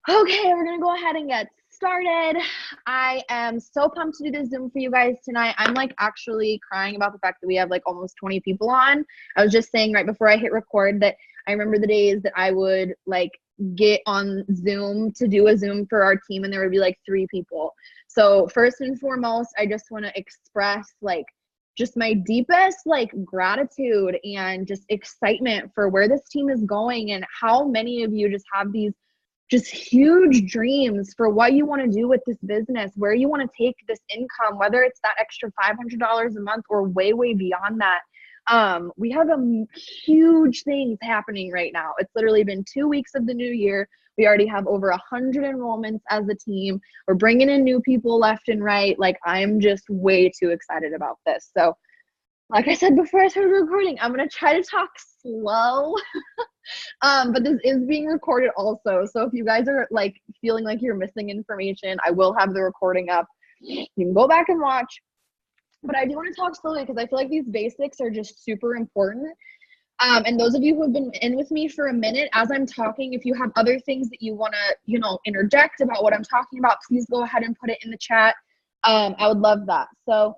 Okay, we're gonna go ahead and get started. I am so pumped to do this Zoom for you guys tonight. I'm like actually crying about the fact that we have like almost 20 people on. I was just saying right before I hit record that I remember the days that I would like get on Zoom to do a Zoom for our team and there would be like 3 people. So first and foremost, I just want to express like just my deepest like gratitude and just excitement for where this team is going and how many of you just have these just huge dreams for what you want to do with this business, where you want to take this income, whether it's that extra $500 a month or way, way beyond that. We have huge things happening right now. It's literally been 2 weeks of the new year. We already have over 100 enrollments as a team. We're bringing in new people left and right. Like, I'm just way too excited about this. So like I said before I started recording, I'm going to try to talk slow. But this is being recorded also. So if you guys are like feeling like you're missing information, I will have the recording up. You can go back and watch. But I do want to talk slowly because I feel like these basics are just super important. And those of you who have been in with me for a minute, as I'm talking, if you have other things that you want to, interject about what I'm talking about, please go ahead and put it in the chat. I would love that. So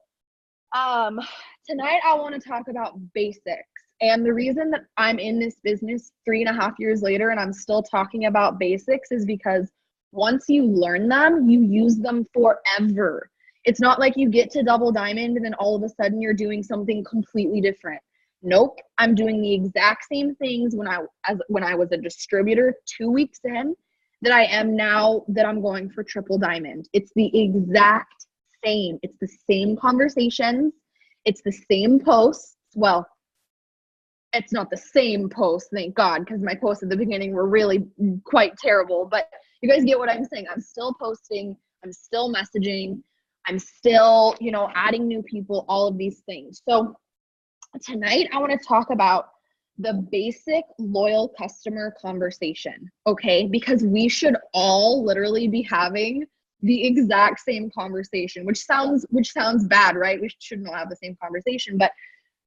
tonight I want to talk about basics. And the reason that I'm in this business 3.5 years later and I'm still talking about basics is because once you learn them, you use them forever. It's not like you get to Double Diamond and then all of a sudden you're doing something completely different. Nope, I'm doing the exact same things when I was a distributor 2 weeks in that I am now that I'm going for Triple Diamond. It's the exact same. It's the same conversations. It's the same posts. Well, it's not the same post, thank God, because my posts at the beginning were really quite terrible. But you guys get what I'm saying. I'm still posting. I'm still messaging. I'm still, adding new people, all of these things. So tonight I want to talk about the basic loyal customer conversation, okay? Because we should all literally be having the exact same conversation, which sounds bad, right? We shouldn't all have the same conversation, but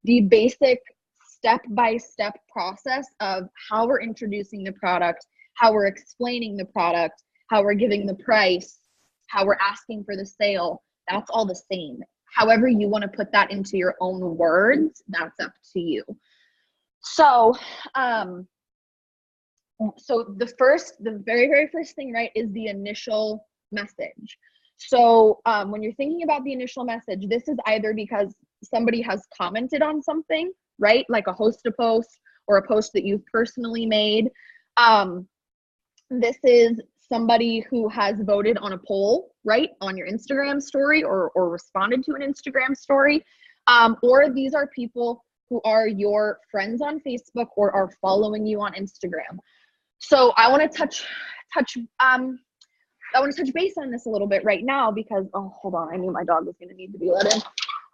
the basic step-by-step process of how we're introducing the product, how we're explaining the product, how we're giving the price, how we're asking for the sale, that's all the same. However you want to put that into your own words, that's up to you. So, the very, very first thing, right, is the initial message. So when you're thinking about the initial message, this is either because somebody has commented on something, right? Like a host a post or a post that you've personally made. This is somebody who has voted on a poll, right? On your Instagram story or responded to an Instagram story. Or these are people who are your friends on Facebook or are following you on Instagram. So I want to touch base on this a little bit right now because, oh, hold on. I knew my dog was going to need to be let in.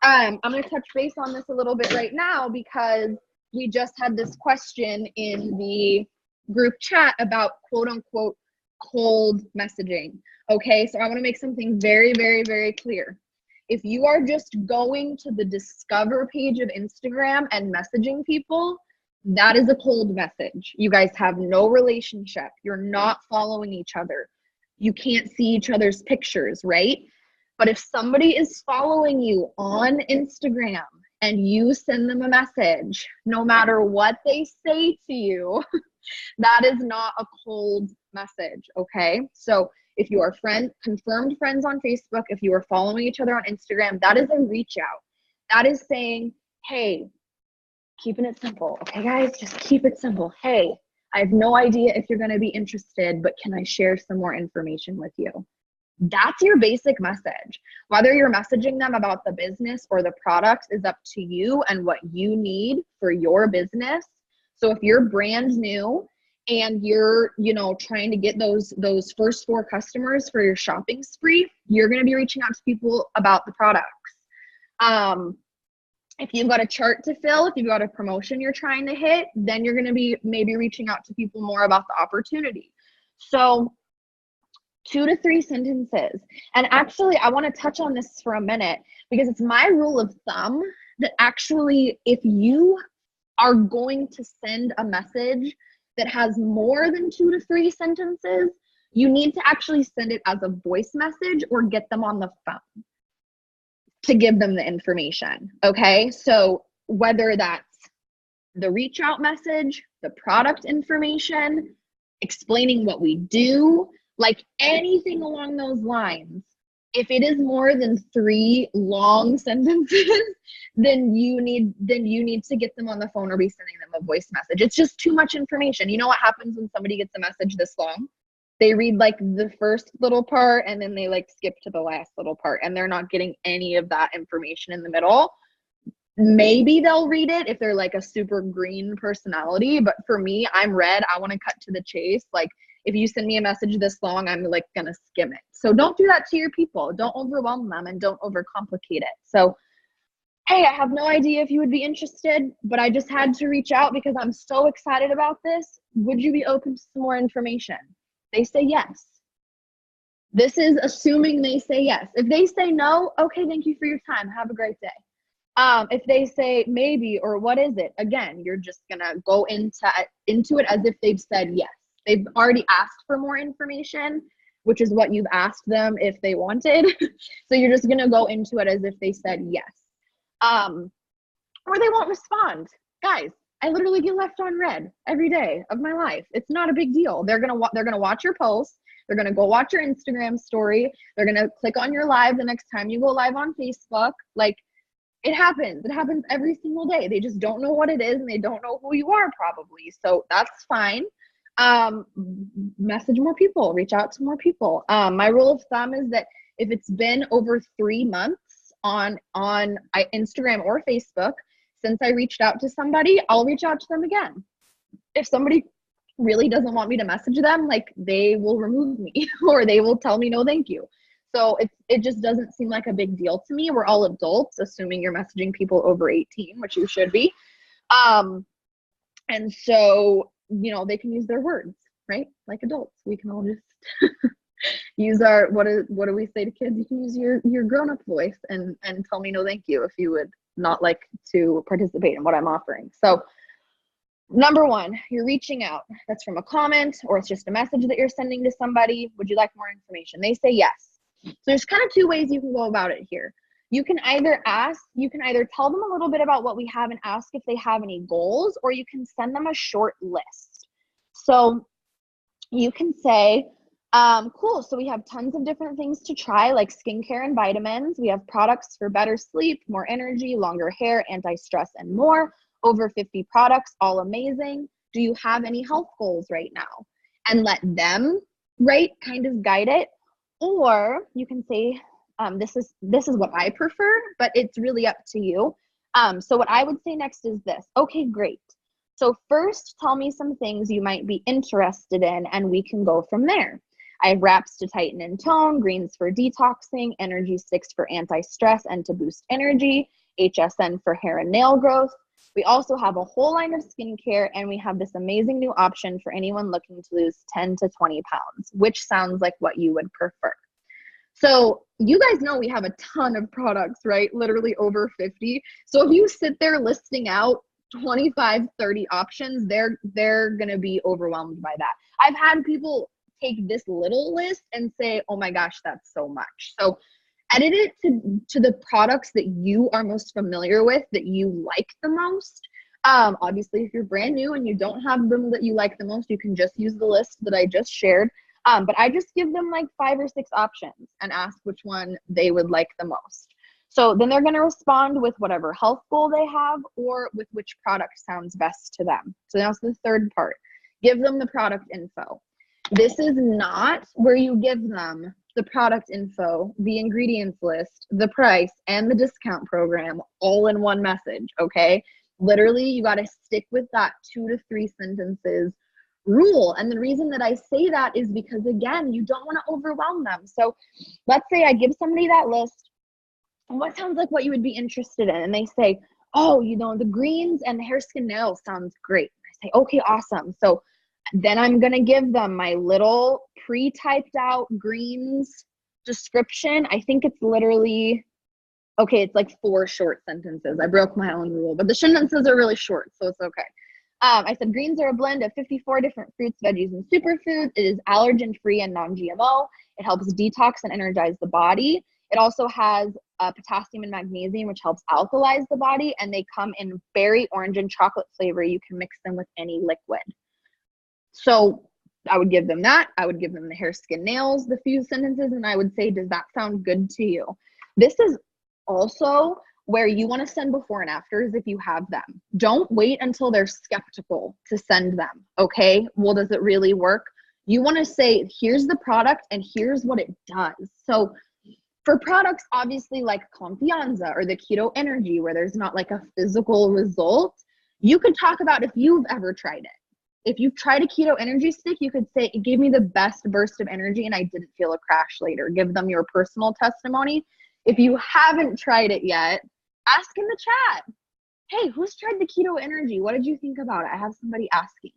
I'm going to touch base on this a little bit right now because we just had this question in the group chat about quote unquote cold messaging. Okay, so I want to make something very, very, very clear. If you are just going to the discover page of Instagram and messaging people, that is a cold message. You guys have no relationship. You're not following each other. You can't see each other's pictures, right? But if somebody is following you on Instagram and you send them a message, no matter what they say to you, that is not a cold message, okay? So if you are confirmed friends on Facebook, if you are following each other on Instagram, that is a reach out. That is saying, hey, keeping it simple, okay, guys? Just keep it simple. Hey, I have no idea if you're going to be interested, but can I share some more information with you? That's your basic message. Whether you're messaging them about the business or the products is up to you and what you need for your business. So if you're brand new and you're, trying to get those first 4 customers for your shopping spree, you're going to be reaching out to people about the products. If you've got a chart to fill, if you've got a promotion you're trying to hit, then you're going to be maybe reaching out to people more about the opportunity. So 2 to 3 sentences. And actually, I want to touch on this for a minute because it's my rule of thumb that actually, if you are going to send a message that has more than 2 to 3 sentences, You need to actually send it as a voice message or get them on the phone to give them the information. Okay. So whether that's the reach out message, the product information, explaining what we do, like anything along those lines, if it is more than 3 long sentences, then you need to get them on the phone or be sending them a voice message. It's just too much information. You know what happens when somebody gets a message this long? They read like the first little part and then they like skip to the last little part and they're not getting any of that information in the middle. Maybe they'll read it if they're like a super green personality, but for me, I'm red. I want to cut to the chase. Like if you send me a message this long, I'm like gonna skim it. So don't do that to your people. Don't overwhelm them and don't overcomplicate it. So hey, I have no idea if you would be interested, but I just had to reach out because I'm so excited about this. Would you be open to some more information? They say yes. This is assuming they say yes. If they say no, okay, thank you for your time. Have a great day. If they say maybe or what is it, again, you're just gonna go into it as if they've said yes. They've already asked for more information, which is what you've asked them if they wanted. So you're just gonna go into it as if they said yes. Or they won't respond. Guys, I literally get left on red every day of my life. It's not a big deal. They're gonna watch your post. They're gonna go watch your Instagram story. They're gonna click on your live the next time you go live on Facebook. Like it happens. It happens every single day. They just don't know what it is and they don't know who you are probably. So that's fine. Message more people, reach out to more people. My rule of thumb is that if it's been over 3 months on Instagram or Facebook, since I reached out to somebody, I'll reach out to them again. If somebody really doesn't want me to message them, like they will remove me or they will tell me no thank you. So it just doesn't seem like a big deal to me. We're all adults, assuming you're messaging people over 18, which you should be. And so, you know, they can use their words, right? Like adults, we can all just use our, what do we say to kids? You can use your grown-up voice and tell me no thank you if you would not like to participate in what I'm offering. So number 1, you're reaching out. That's from a comment or it's just a message that you're sending to somebody. Would you like more information? They say yes. So there's kind of 2 ways you can go about it here. You can either tell them a little bit about what we have and ask if they have any goals, or you can send them a short list. So you can say, cool, so we have tons of different things to try, like skincare and vitamins. We have products for better sleep, more energy, longer hair, anti-stress, and more. Over 50 products, all amazing. Do you have any health goals right now? And let them, right, kind of guide it. Or you can say, this is what I prefer, but it's really up to you. So what I would say next is this. Okay, great. So first, tell me some things you might be interested in, and we can go from there. I have wraps to tighten and tone, greens for detoxing, energy sticks for anti-stress and to boost energy, HSN for hair and nail growth. We also have a whole line of skincare, and we have this amazing new option for anyone looking to lose 10 to 20 pounds, which sounds like what you would prefer. So you guys know we have a ton of products, right? Literally over 50. So if you sit there listing out 25, 30 options, they're going to be overwhelmed by that. I've had people take this little list and say, oh my gosh, that's so much. So edit it to the products that you are most familiar with, that you like the most. Obviously, if you're brand new and you don't have them that you like the most, you can just use the list that I just shared. But I just give them like 5 or 6 options and ask which one they would like the most. So then they're going to respond with whatever health goal they have or with which product sounds best to them. So that's the third part. Give them the product info. This is not where you give them the product info, the ingredients list, the price, and the discount program all in one message, okay? Literally, you got to stick with that 2 to 3 sentences rule. And the reason that I say that is because, again, you don't want to overwhelm them. So let's say I give somebody that list. What sounds like what you would be interested in? And they say, oh, you know, the greens and the hair, skin, nails sounds great. I say, okay, awesome. So then I'm going to give them my little pre-typed out greens description. I think it's literally, okay, it's like 4 short sentences. I broke my own rule, but the sentences are really short, so it's okay. I said greens are a blend of 54 different fruits, veggies, and superfoods. It is allergen-free and non-GMO. It helps detox and energize the body. It also has potassium and magnesium, which helps alkalize the body, and they come in berry, orange, and chocolate flavor. You can mix them with any liquid. So I would give them that. I would give them the hair, skin, nails, the few sentences, and I would say, does that sound good to you? This is also where you want to send before and afters if you have them. Don't wait until they're skeptical to send them, okay? Well, does it really work? You want to say, here's the product and here's what it does. So for products, obviously, like Confianza or the Keto Energy, where there's not like a physical result, you could talk about if you've ever tried it. If you've tried a Keto Energy stick, you could say, it gave me the best burst of energy and I didn't feel a crash later. Give them your personal testimony. If you haven't tried it yet, ask in the chat, hey, who's tried the Keto Energy? What did you think about it? I have somebody asking.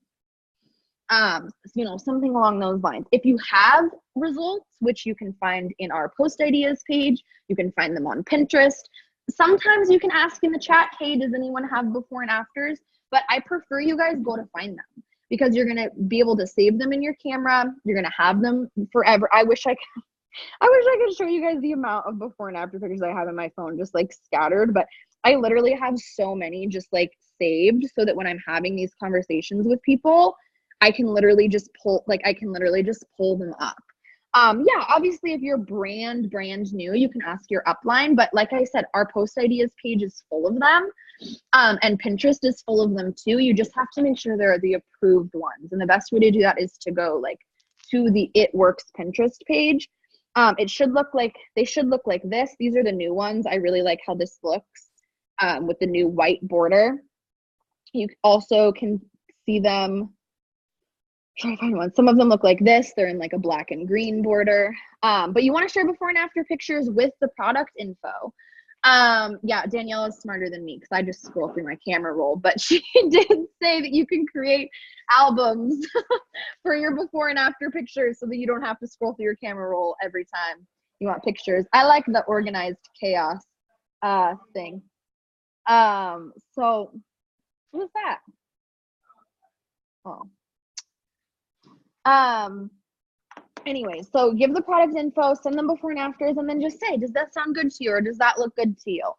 Something along those lines. If you have results, which you can find in our post ideas page, you can find them on Pinterest. Sometimes you can ask in the chat, hey, does anyone have before and afters? But I prefer you guys go to find them because you're going to be able to save them in your camera. You're going to have them forever. I wish I could show you guys the amount of before and after pictures I have in my phone, just like scattered, but I literally have so many just like saved so that when I'm having these conversations with people, I can literally just pull them up. Yeah, obviously if you're brand new, you can ask your upline, but like I said, our post ideas page is full of them. And Pinterest is full of them too. You just have to make sure they're the approved ones. And the best way to do that is to go like to the It Works Pinterest page. They should look like this. These are the new ones. I really like how this looks with the new white border. You also can see them. Try to find one. Some of them look like this. They're in like a black and green border. But you want to share before and after pictures with the product info. Yeah, Danielle is smarter than me because I just scroll through my camera roll, but she did say that you can create albums for your before and after pictures so that you don't have to scroll through your camera roll every time you want pictures. I like the organized chaos thing. So what was that? Oh. Anyway, so give the product info, send them before and afters, and then just say, does that sound good to you or does that look good to you?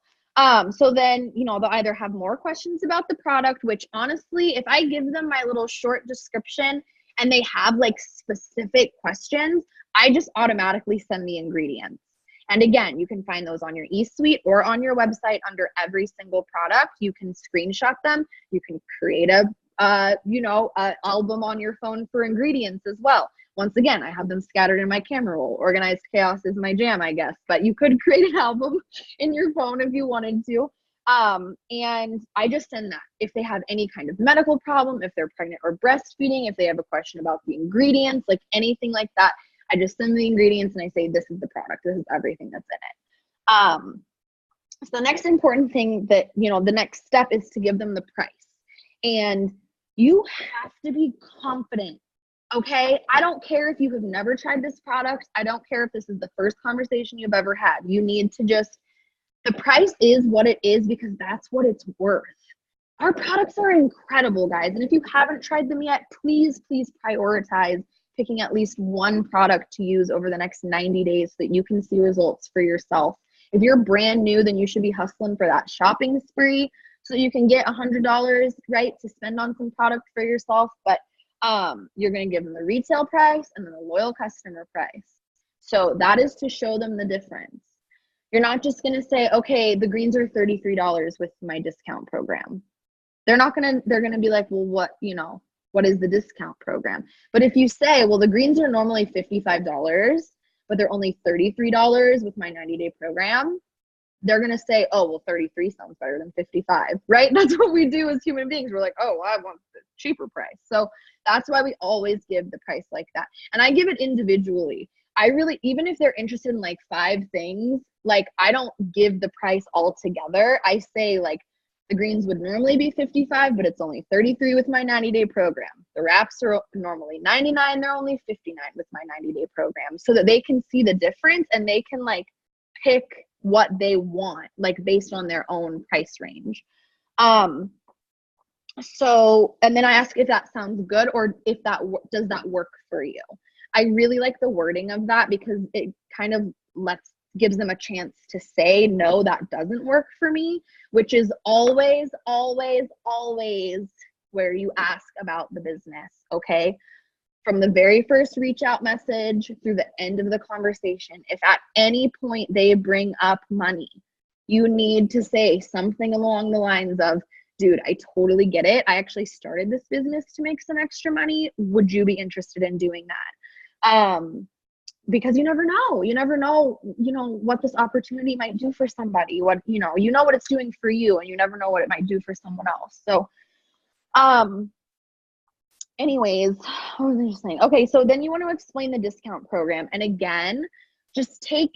So then, they'll either have more questions about the product, which honestly, if I give them my little short description and they have like specific questions, I just automatically send the ingredients. And again, you can find those on your eSuite or on your website under every single product. You can screenshot them. You can create a album on your phone for ingredients as well. Once again, I have them scattered in my camera roll. Organized chaos is my jam, I guess, but you could create an album in your phone if you wanted to. And I just send that. If they have any kind of medical problem, if they're pregnant or breastfeeding, if they have a question about the ingredients, like anything like that, I just send the ingredients and I say, this is the product. This is everything that's in it. So the next important thing that, the next step is to give them the price. And you have to be confident, okay? I don't care if you have never tried this product. I don't care if this is the first conversation you've ever had. You need to the price is what it is because that's what it's worth. Our products are incredible, guys. And if you haven't tried them yet, please prioritize picking at least one product to use over the next 90 days so that you can see results for yourself. If you're brand new, then you should be hustling for that shopping spree so you can get $100, right, to spend on some product for yourself. But you're going to give them the retail price and then the loyal customer price. So that is to show them the difference. You're not just going to say, okay, the greens are $33 with my discount program. They're going to be like, well, what is the discount program? But if you say, well, the greens are normally $55, but they're only $33 with my 90-day program, they're going to say, oh, well, 33 sounds better than 55, right? That's what we do as human beings. We're like, oh, well, I want the cheaper price. So that's why we always give the price like that. And I give it individually. Even if they're interested in like 5 things, like I don't give the price all together. I say like the greens would normally be 55, but it's only 33 with my 90-day program. The wraps are normally 99. They're only 59 with my 90-day program so that they can see the difference and they can like pick what they want, like based on their own price range. So, and then I ask if that sounds good or if that does that work for you. I really like the wording of that because it kind of gives them a chance to say, no, that doesn't work for me, which is always, always, always where you ask about the business, okay? From the very first reach out message through the end of the conversation, if at any point they bring up money, you need to say something along the lines of, dude, I totally get it. I actually started this business to make some extra money. Would you be interested in doing that? Because you never know, what this opportunity might do for somebody, what it's doing for you, and you never know what it might do for someone else. So, anyways, what was I just saying? Okay, so then you want to explain the discount program. And again, just take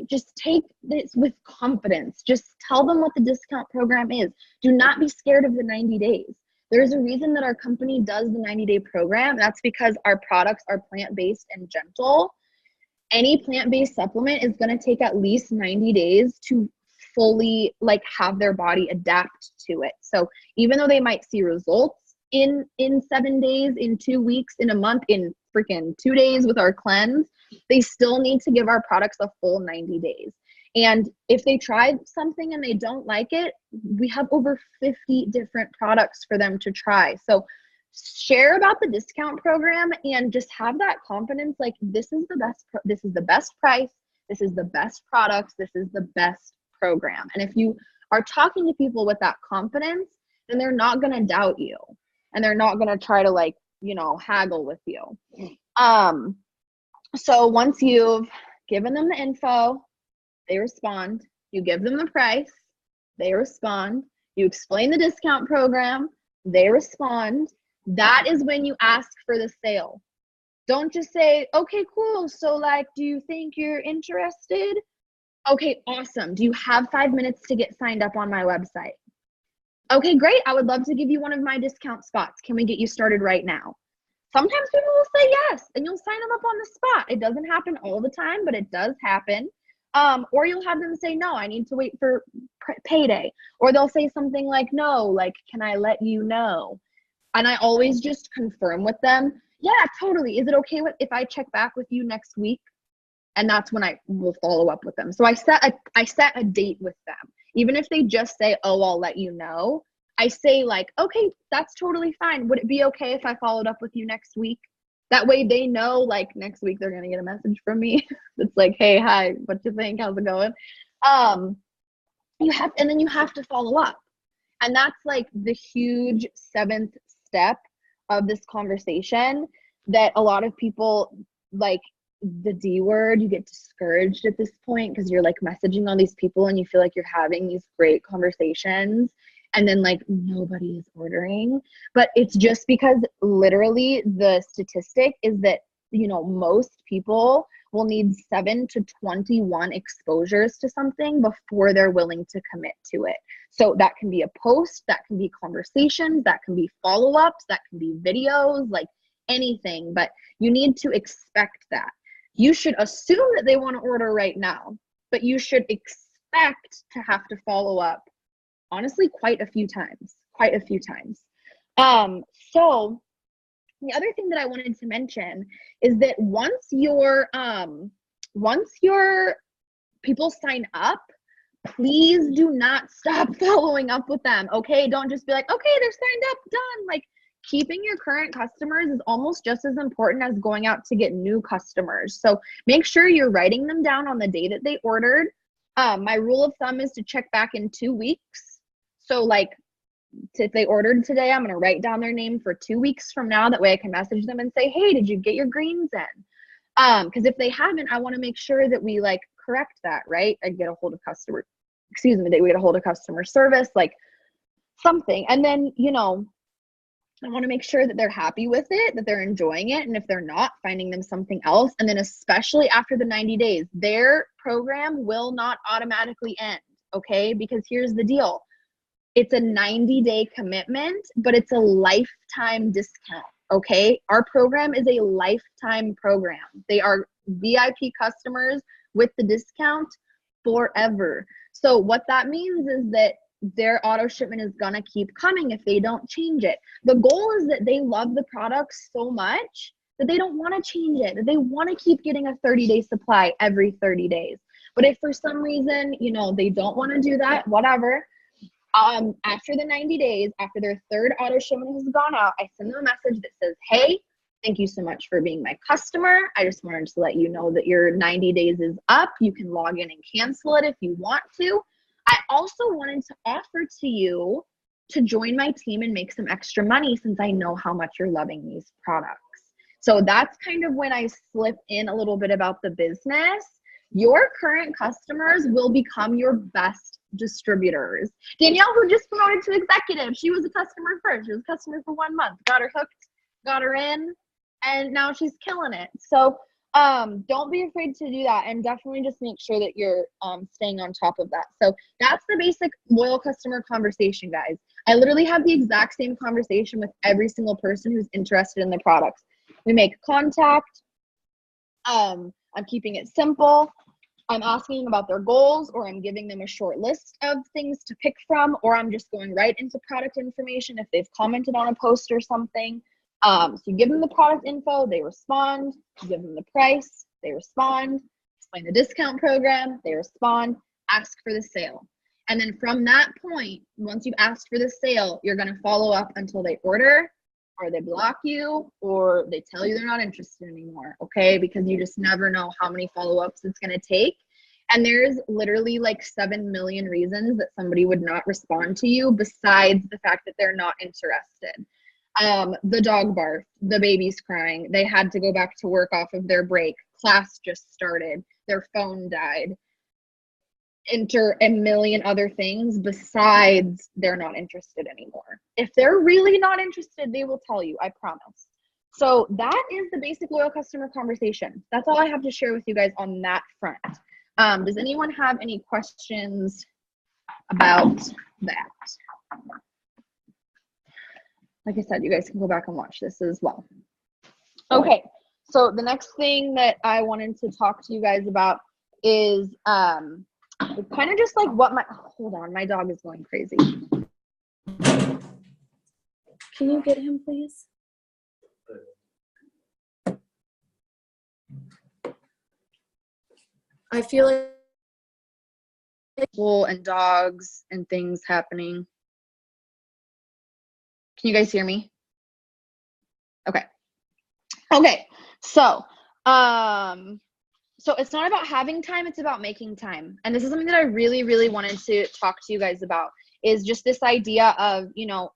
this with confidence. Just tell them what the discount program is. Do not be scared of the 90 days. There's a reason that our company does the 90-day program. That's because our products are plant-based and gentle. Any plant-based supplement is going to take at least 90 days to fully have their body adapt to it. So even though they might see results in 7 days, in 2 weeks, in a month, in freaking 2 days with our cleanse, they still need to give our products a full 90 days. And if they tried something and they don't like it, we have over 50 different products for them to try. So share about the discount program and just have that confidence, this is the best price, this is the best products, this is the best program. And if you are talking to people with that confidence, then they're not going to doubt you and they're not going to try to haggle with you. So once you've given them the info, they respond. You give them the price, they respond. You explain the discount program, they respond. That is when you ask for the sale. Don't just say, okay, cool. So do you think you're interested? Okay, awesome. Do you have 5 minutes to get signed up on my website? Okay, great. I would love to give you one of my discount spots. Can we get you started right now? Sometimes people will say yes, and you'll sign them up on the spot. It doesn't happen all the time, but it does happen. Or you'll have them say, no, I need to wait for payday. Or they'll say something like, no, can I let you know? And I always just confirm with them, yeah, totally. Is it okay if I check back with you next week? And that's when I will follow up with them. So I set a date with them. Even if they just say, oh, I'll let you know, I say okay, that's totally fine. Would it be okay if I followed up with you next week? That way they know next week they're going to get a message from me. It's hey, hi, what you think? How's it going? And then you have to follow up. And that's the huge 7th step of this conversation that a lot of people the D word. You get discouraged at this point because you're messaging all these people and you feel you're having these great conversations and then nobody is ordering. But it's just because literally the statistic is that most people will need 7 to 21 exposures to something before they're willing to commit to it. So that can be a post, that can be conversations, that can be follow-ups, that can be videos, anything, but you need to expect that. You should assume that they want to order right now, but you should expect to have to follow up, honestly, quite a few times. So the other thing that I wanted to mention is that once your people sign up, please do not stop following up with them. Okay, don't just be okay, they're signed up, done. Keeping your current customers is almost just as important as going out to get new customers. So make sure you're writing them down on the day that they ordered. My rule of thumb is to check back in 2 weeks. So if they ordered today, I'm going to write down their name for 2 weeks from now. That way I can message them and say, hey, did you get your greens in? Because if they haven't, I want to make sure that we correct that, right? We get a hold of customer service, something. And then, I want to make sure that they're happy with it, that they're enjoying it. And if they're not, finding them something else. And then especially after the 90 days, their program will not automatically end. Okay. Because here's the deal. It's a 90-day commitment, but it's a lifetime discount. Okay. Our program is a lifetime program. They are VIP customers with the discount forever. So what that means is that their auto shipment is gonna keep coming if they don't change it. The goal is that they love the product so much that they don't want to change it, that they want to keep getting a 30-day supply every 30 days. But if for some reason, you know, they don't want to do that, whatever, after the 90 days, after their third auto shipment has gone out, I send them a message that says, hey, thank you so much for being my customer. I just wanted to let you know that your 90 days is up. You can log in and cancel it if you want to. I also wanted to offer to you to join my team and make some extra money since I know how much you're loving these products. So that's kind of when I slip in a little bit about the business. Your current customers will become your best distributors. Danielle, who just promoted to executive, she was a customer first. She was a customer for 1 month, got her hooked, got her in, and now she's killing it. So don't be afraid to do that, and definitely just make sure that you're staying on top of that. So that's the basic loyal customer conversation, guys. I literally have the exact same conversation with every single person who's interested in the products. We make contact. I'm keeping it simple. I'm asking about their goals, or I'm giving them a short list of things to pick from, or I'm just going right into product information if they've commented on a post or something. So you give them the product info, they respond. You give them the price, they respond. Explain the discount program, they respond. Ask for the sale. And then from that point, once you've asked for the sale, you're going to follow up until they order, or they block you, or they tell you they're not interested anymore, okay? Because you just never know how many follow-ups it's going to take. And there's literally like 7 million reasons that somebody would not respond to you besides the fact that they're not interested. The dog barked, the baby's crying, they had to go back to work off of their break, class just started, their phone died. Enter a million other things besides they're not interested anymore. If they're really not interested, they will tell you, I promise. So that is the basic loyal customer conversation. That's all I have to share with you guys on that front. Does anyone have any questions about that? Like I said, you guys can go back and watch this as well. Okay, so the next thing that I wanted to talk to you guys about is kind of just like what hold on, my dog is going crazy. Can you get him, please? I feel like people and dogs and things happening. Can you guys hear me? Okay. Okay. So it's not about having time, it's about making time. And this is something that I really, really wanted to talk to you guys about, is just this idea of, you know,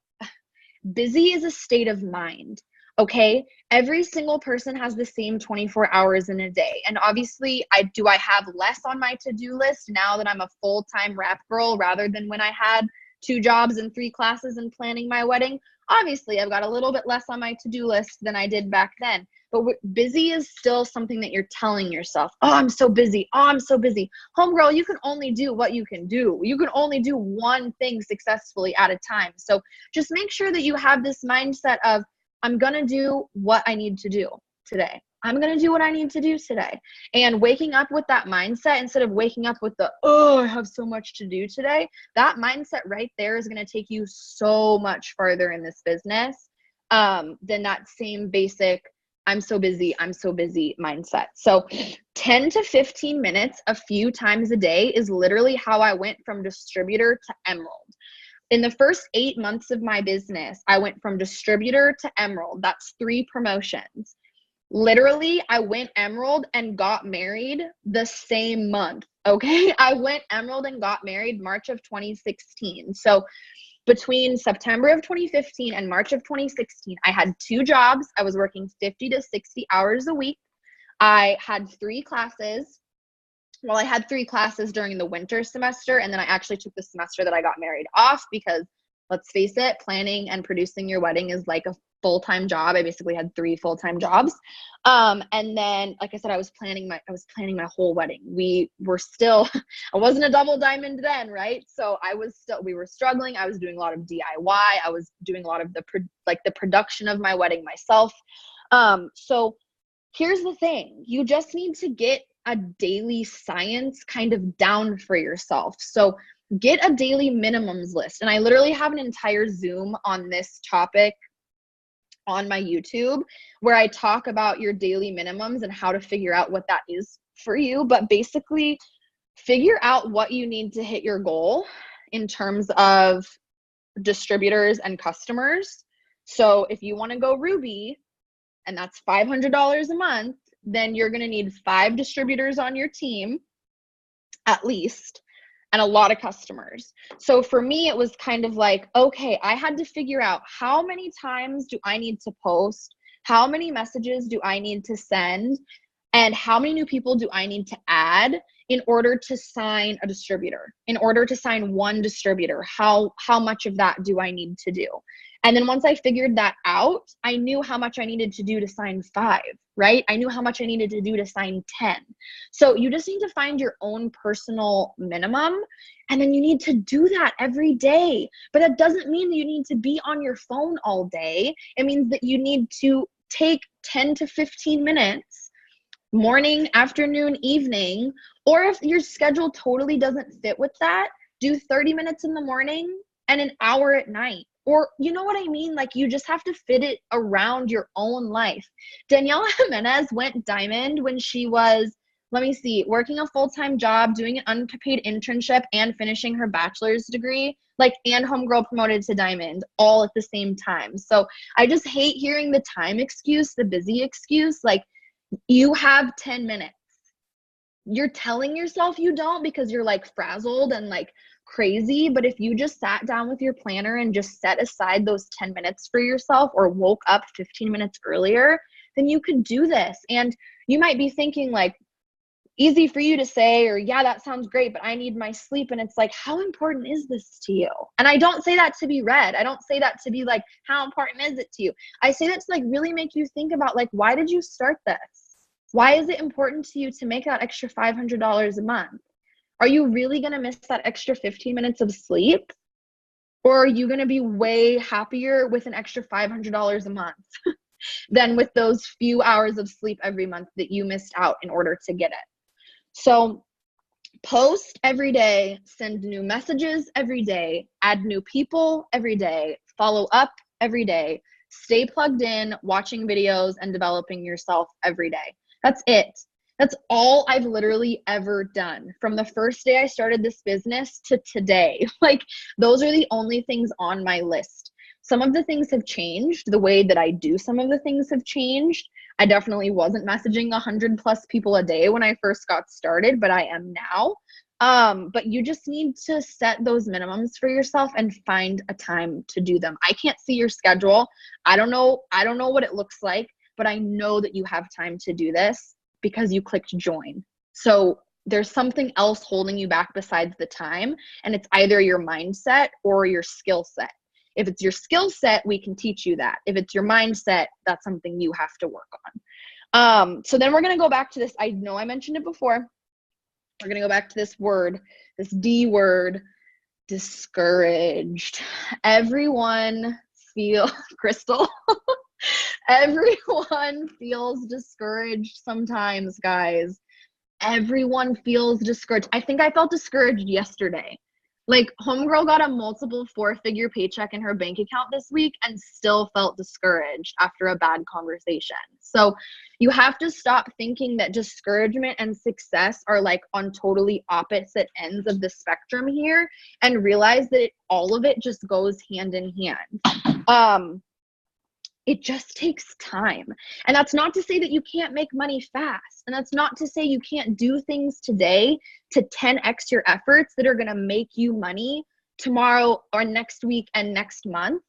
busy is a state of mind. Okay, every single person has the same 24 hours in a day. And obviously, I have less on my to-do list now that I'm a full-time rap girl rather than when I had 2 jobs and 3 classes and planning my wedding. Obviously, I've got a little bit less on my to-do list than I did back then. But busy is still something that you're telling yourself. Oh, I'm so busy. Oh, I'm so busy. Homegirl, you can only do what you can do. You can only do one thing successfully at a time. So just make sure that you have this mindset of, I'm going to do what I need to do today. I'm going to do what I need to do today. And waking up with that mindset instead of waking up with the, oh, I have so much to do today. That mindset right there is going to take you so much farther in this business than that same basic, I'm so busy mindset. So 10 to 15 minutes a few times a day is literally how I went from distributor to emerald. In the first 8 months of my business, I went from distributor to emerald. That's 3 promotions. Literally, I went emerald and got married the same month, okay? I went emerald and got married March of 2016. So between September of 2015 and March of 2016, I had 2 jobs. I was working 50 to 60 hours a week. I had 3 classes. Well, I had 3 classes during the winter semester, and then I actually took the semester that I got married off because, let's face it, planning and producing your wedding is like a full-time job. I basically had 3 full-time jobs. And then, like I said, I was planning my whole wedding. We were still, I wasn't a double diamond then, right? So we were struggling. I was doing a lot of DIY. I was doing a lot of the production of my wedding myself. So here's the thing. You just need to get a daily science kind of down for yourself. So get a daily minimums list. And I literally have an entire Zoom on this topic on my YouTube where I talk about your daily minimums and how to figure out what that is for you. But basically, figure out what you need to hit your goal in terms of distributors and customers. So if you want to go Ruby, and that's $500 a month, then you're going to need 5 distributors on your team at least, and a lot of customers. So for me, it was kind of like, okay, I had to figure out how many times do I need to post, how many messages do I need to send, and how many new people do I need to add in order to sign a distributor, in order to sign one distributor, how much of that do I need to do? And then once I figured that out, I knew how much I needed to do to sign 5, right? I knew how much I needed to do to sign 10. So you just need to find your own personal minimum, and then you need to do that every day. But that doesn't mean that you need to be on your phone all day. It means that you need to take 10 to 15 minutes, morning, afternoon, evening, or if your schedule totally doesn't fit with that, do 30 minutes in the morning and an hour at night. Or you know what I mean? Like, you just have to fit it around your own life. Daniela Jimenez went diamond when she was, let me see, working a full-time job, doing an unpaid internship, and finishing her bachelor's degree, like, and homegirl promoted to diamond all at the same time. So I just hate hearing the time excuse, the busy excuse. Like, you have 10 minutes. You're telling yourself you don't because you're like frazzled and like crazy. But if you just sat down with your planner and just set aside those 10 minutes for yourself, or woke up 15 minutes earlier, then you could do this. And you might be thinking like, easy for you to say, or yeah, that sounds great, but I need my sleep. And it's like, how important is this to you? And I don't say that to be read. I don't say that to be like, how important is it to you? I say that to like really make you think about like, why did you start this? Why is it important to you to make that extra $500 a month? Are you really going to miss that extra 15 minutes of sleep? Or are you going to be way happier with an extra $500 a month than with those few hours of sleep every month that you missed out in order to get it? So post every day, send new messages every day, add new people every day, follow up every day, stay plugged in, watching videos and developing yourself every day. That's it. That's all I've literally ever done from the first day I started this business to today. Like, those are the only things on my list. Some of the things have changed. The way that I do some of the things have changed. I definitely wasn't messaging 100 plus people a day when I first got started, but I am now. But you just need to set those minimums for yourself and find a time to do them. I can't see your schedule. I don't know what it looks like, but I know that you have time to do this because you clicked join. So there's something else holding you back besides the time, and it's either your mindset or your skill set. If it's your skill set, we can teach you that. If it's your mindset, that's something you have to work on. So then we're going to go back to this. I know I mentioned it before. We're going to go back to this word, this D word, discouraged. Everyone Crystal, everyone feels discouraged sometimes, guys. Everyone feels discouraged. I think I felt discouraged yesterday. Like, homegirl got a multiple 4-figure paycheck in her bank account this week and still felt discouraged after a bad conversation. So you have to stop thinking that discouragement and success are like on totally opposite ends of the spectrum here, and realize that all of it just goes hand in hand. It just takes time. And that's not to say that you can't make money fast. And that's not to say you can't do things today to 10x your efforts that are going to make you money tomorrow or next week and next month.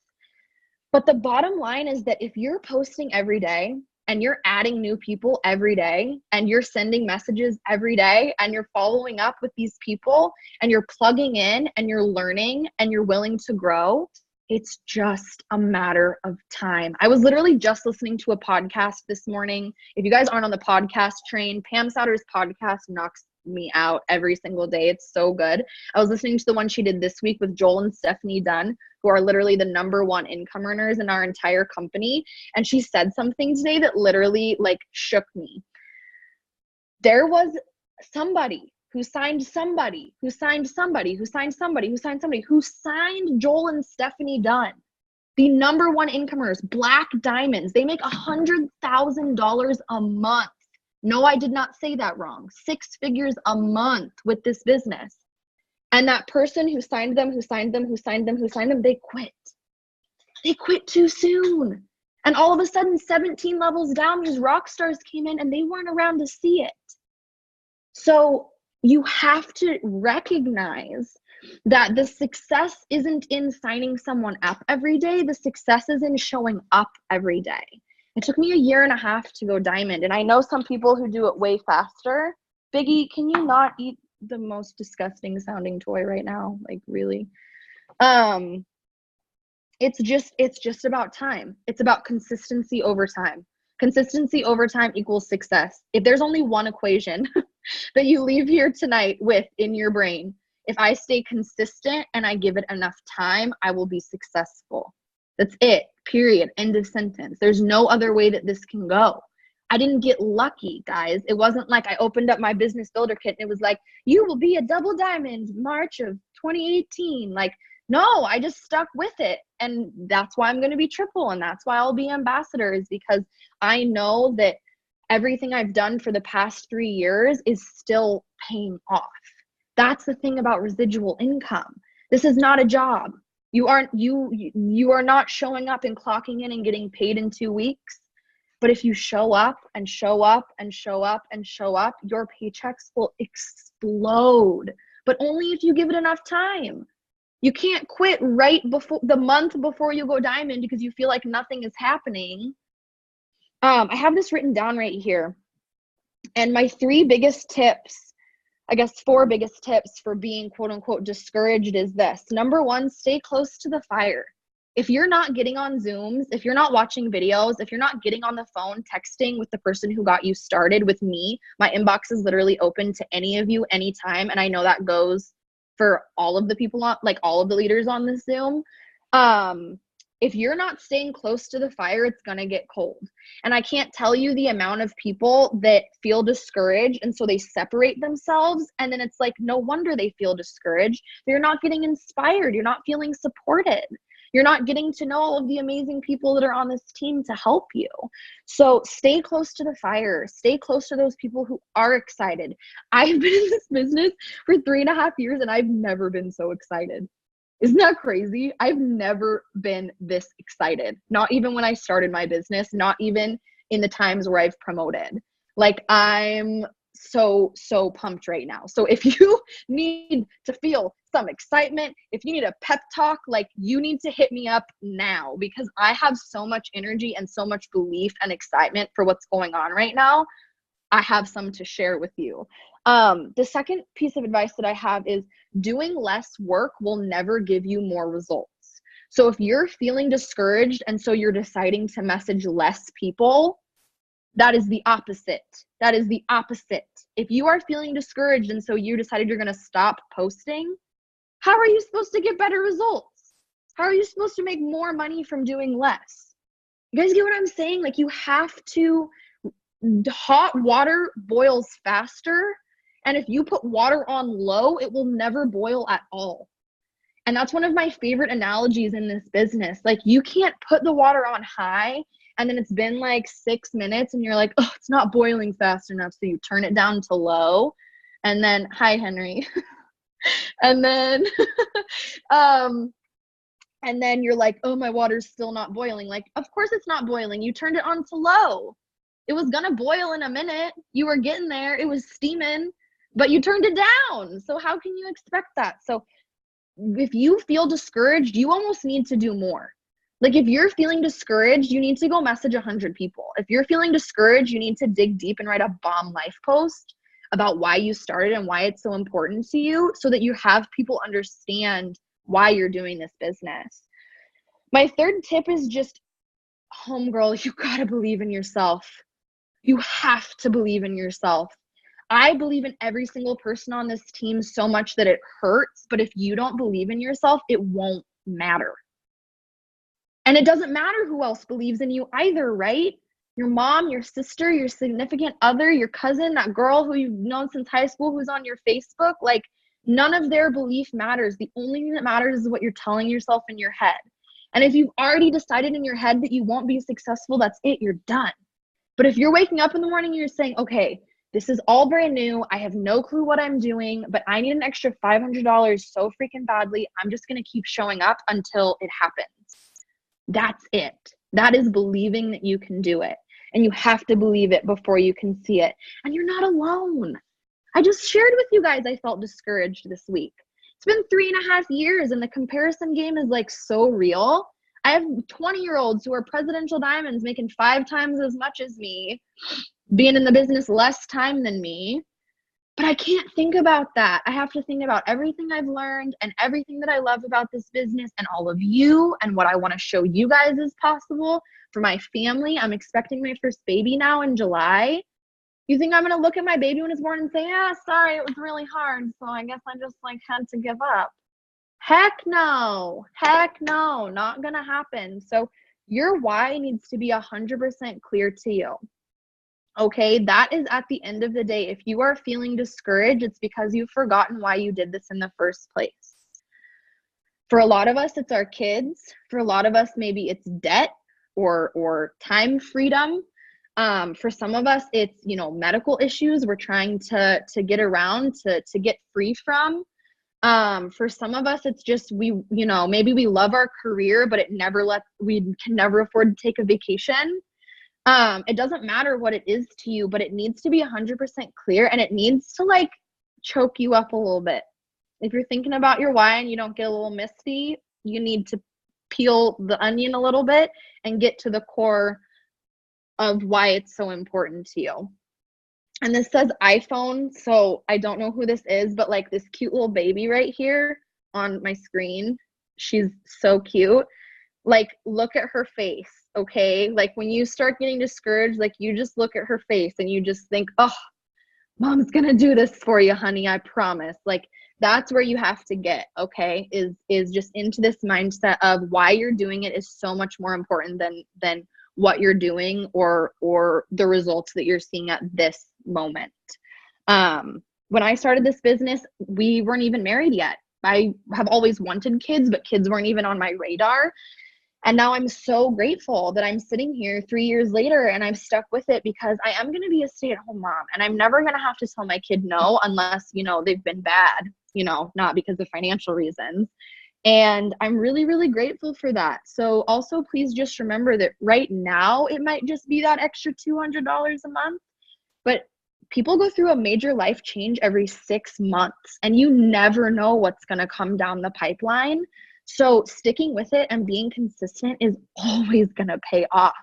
But the bottom line is that if you're posting every day and you're adding new people every day and you're sending messages every day and you're following up with these people and you're plugging in and you're learning and you're willing to grow, it's just a matter of time. I was literally just listening to a podcast this morning. If you guys aren't on the podcast train, Pam Sauter's podcast knocks me out every single day. It's so good. I was listening to the one she did this week with Joel and Stephanie Dunn, who are literally the #1 income earners in our entire company. And she said something today that literally like shook me. There was somebody who signed somebody, who signed somebody, who signed somebody, who signed somebody, who signed Joel and Stephanie Dunn, the #1 incomers, Black Diamonds. They make $100,000 a month. No, I did not say that wrong. 6 figures a month with this business. And that person who signed them, they quit. They quit too soon. And all of a sudden, 17 levels down, these rock stars came in and they weren't around to see it. So you have to recognize that the success isn't in signing someone up every day. The success is in showing up every day. It took me 1.5 years to go diamond. And I know some people who do it way faster. Biggie, can you not eat the most disgusting sounding toy right now? Like, really? It's just about time. It's about consistency over time. Consistency over time equals success. If there's only one equation that you leave here tonight with in your brain, if I stay consistent and I give it enough time, I will be successful. That's it, period, end of sentence. There's no other way that this can go. I didn't get lucky, guys. It wasn't like I opened up my business builder kit and it was like, you will be a double diamond March of 2018. Like, no, I just stuck with it. And that's why I'm going to be triple. And that's why I'll be ambassador, is because I know that everything I've done for the past 3 years is still paying off. That's the thing about residual income. This is not a job. You are not showing up and clocking in and getting paid in 2 weeks. But if you show up and show up and show up and show up, your paychecks will explode. But only if you give it enough time. You can't quit right before the month before you go diamond because you feel like nothing is happening. I have this written down right here. And my 3 biggest tips, I guess 4 biggest tips for being quote unquote discouraged is this. Number 1, stay close to the fire. If you're not getting on Zooms, if you're not watching videos, if you're not getting on the phone, texting with the person who got you started with me, my inbox is literally open to any of you anytime. And I know that goes for all of the people on, like all of the leaders on this Zoom. If you're not staying close to the fire, it's going to get cold. And I can't tell you the amount of people that feel discouraged. And so they separate themselves. And then it's like, no wonder they feel discouraged. You're not getting inspired. You're not feeling supported. You're not getting to know all of the amazing people that are on this team to help you. So stay close to the fire. Stay close to those people who are excited. I've been in this business for 3.5 years and I've never been so excited. Isn't that crazy? I've never been this excited. Not even when I started my business, not even in the times where I've promoted. Like, I'm so pumped right now. So if you need to feel some excitement, if you need a pep talk, like, you need to hit me up now, because I have so much energy and so much belief and excitement for what's going on right now. I have some to share with you. The second piece of advice that I have is doing less work will never give you more results. So if you're feeling discouraged and so you're deciding to message less people, that is the opposite. That is the opposite. If you are feeling discouraged and so you decided you're going to stop posting, how are you supposed to get better results? How are you supposed to make more money from doing less? You guys get what I'm saying? Like, you have to, hot water boils faster. And if you put water on low, it will never boil at all. And that's one of my favorite analogies in this business. Like, you can't put the water on high and then it's been like 6 minutes and you're like, oh, it's not boiling fast enough. So you turn it down to low, and then, hi, Henry. and then you're like, oh, my water's still not boiling. Like, of course it's not boiling. You turned it on to low. It was gonna boil in a minute. You were getting there. It was steaming, but you turned it down. So how can you expect that? So if you feel discouraged, you almost need to do more. Like, if you're feeling discouraged, you need to go message 100 people. If you're feeling discouraged, you need to dig deep and write a bomb life post about why you started and why it's so important to you, so that you have people understand why you're doing this business. My third tip is just, homegirl, you gotta believe in yourself. You have to believe in yourself. I believe in every single person on this team so much that it hurts, but if you don't believe in yourself, it won't matter. And it doesn't matter who else believes in you either, right? Your mom, your sister, your significant other, your cousin, that girl who you've known since high school who's on your Facebook, like none of their belief matters. The only thing that matters is what you're telling yourself in your head. And if you've already decided in your head that you won't be successful, that's it, you're done. But if you're waking up in the morning and you're saying, okay, this is all brand new, I have no clue what I'm doing, but I need an extra $500 so freaking badly, I'm just going to keep showing up until it happens. That's it. That is believing that you can do it. And you have to believe it before you can see it. And you're not alone. I just shared with you guys I felt discouraged this week. It's been 3.5 years and the comparison game is like so real. I have 20-year-olds who are presidential diamonds making 5 times as much as me, being in the business less time than me. But I can't think about that. I have to think about everything I've learned and everything that I love about this business and all of you and what I want to show you guys is possible for my family. I'm expecting my first baby now in July. You think I'm going to look at my baby when it's born and say, yeah, sorry, it was really hard, so I guess I just like had to give up? Heck no, not going to happen. So your why needs to be 100% clear to you. Okay, that is at the end of the day. If you are feeling discouraged, it's because you've forgotten why you did this in the first place. For a lot of us, it's our kids. For a lot of us, maybe it's debt or time freedom. For some of us, it's, medical issues we're trying to get around, to get free from. For some of us, it's just maybe we love our career, but we can never afford to take a vacation. It doesn't matter what it is to you, but it needs to be 100% clear, and it needs to like choke you up a little bit. If you're thinking about your why and you don't get a little misty, you need to peel the onion a little bit and get to the core of why it's so important to you. And this says iPhone, so I don't know who this is, but like this cute little baby right here on my screen, she's so cute. Like, look at her face, okay? Like when you start getting discouraged, like you just look at her face and you just think, oh, mom's gonna do this for you, honey, I promise. Like that's where you have to get, okay, is just into this mindset of why you're doing it is so much more important than what you're doing or the results that you're seeing at this moment. When I started this business, we weren't even married yet. I have always wanted kids, but kids weren't even on my radar. And now I'm so grateful that I'm sitting here 3 years later and I've stuck with it because I am going to be a stay-at-home mom and I'm never going to have to tell my kid no unless, they've been bad, not because of financial reasons. And I'm really, really grateful for that. So also please just remember that right now it might just be that extra $200 a month, but people go through a major life change every 6 months and you never know what's going to come down the pipeline. So sticking with it and being consistent is always going to pay off.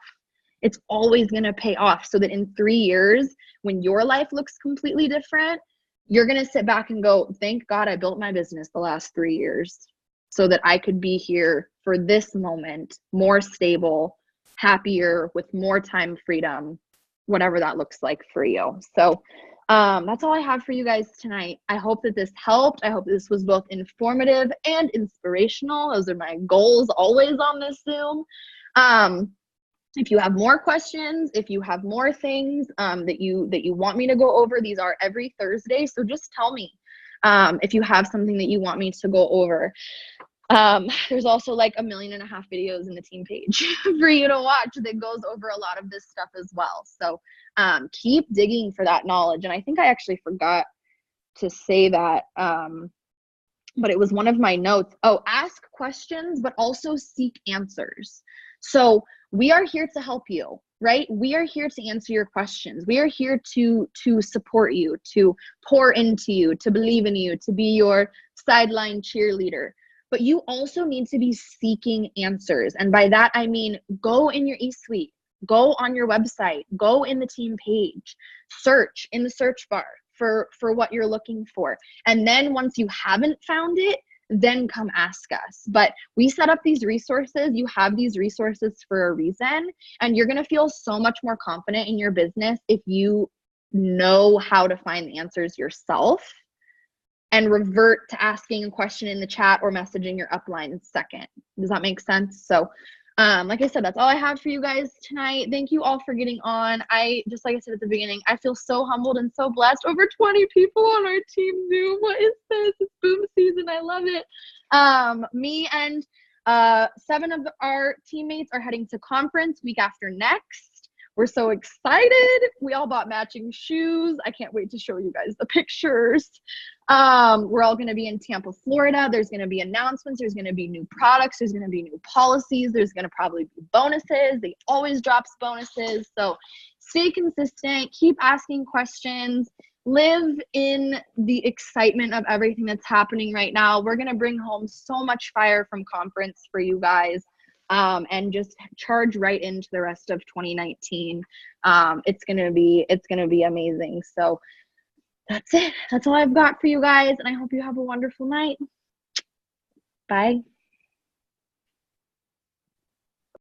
It's always going to pay off so that in 3 years, when your life looks completely different, you're going to sit back and go, thank God I built my business the last 3 years so that I could be here for this moment, more stable, happier, with more time freedom, whatever that looks like for you. So that's all I have for you guys tonight. I hope that this helped. I hope this was both informative and inspirational. Those are my goals always on this Zoom. If you have more questions, if you have more things that you want me to go over, these are every Thursday. So just tell me if you have something that you want me to go over. There's also like 1.5 million videos in the team page for you to watch that goes over a lot of this stuff as well. So keep digging for that knowledge. And I think I actually forgot to say that, but it was one of my notes. Oh, ask questions, but also seek answers. So we are here to help you, right? We are here to answer your questions. We are here to support you, to pour into you, to believe in you, to be your sideline cheerleader. But you also need to be seeking answers. And by that, I mean, go in your eSuite, go on your website, go in the team page, search in the search bar for what you're looking for. And then once you haven't found it, then come ask us. But we set up these resources. You have these resources for a reason. And you're going to feel so much more confident in your business if you know how to find the answers yourself and revert to asking a question in the chat or messaging your upline second. Does that make sense? So Like I said, that's all I have for you guys tonight. Thank you all for getting on. Just like I said at the beginning, I feel so humbled and so blessed. Over 20 people on our team Zoom. What is this? It's boom season. I love it. Me and 7 of our teammates are heading to conference week after next. We're so excited. We all bought matching shoes. I can't wait to show you guys the pictures. We're all going to be in Tampa, Florida. There's going to be announcements. There's going to be new products. There's going to be new policies. There's going to probably be bonuses. They always drops bonuses. So stay consistent. Keep asking questions. Live in the excitement of everything that's happening right now. We're going to bring home so much fire from conference for you guys. And just charge right into the rest of 2019. It's gonna be amazing. So that's it. That's all I've got for you guys, and I hope you have a wonderful night. Bye.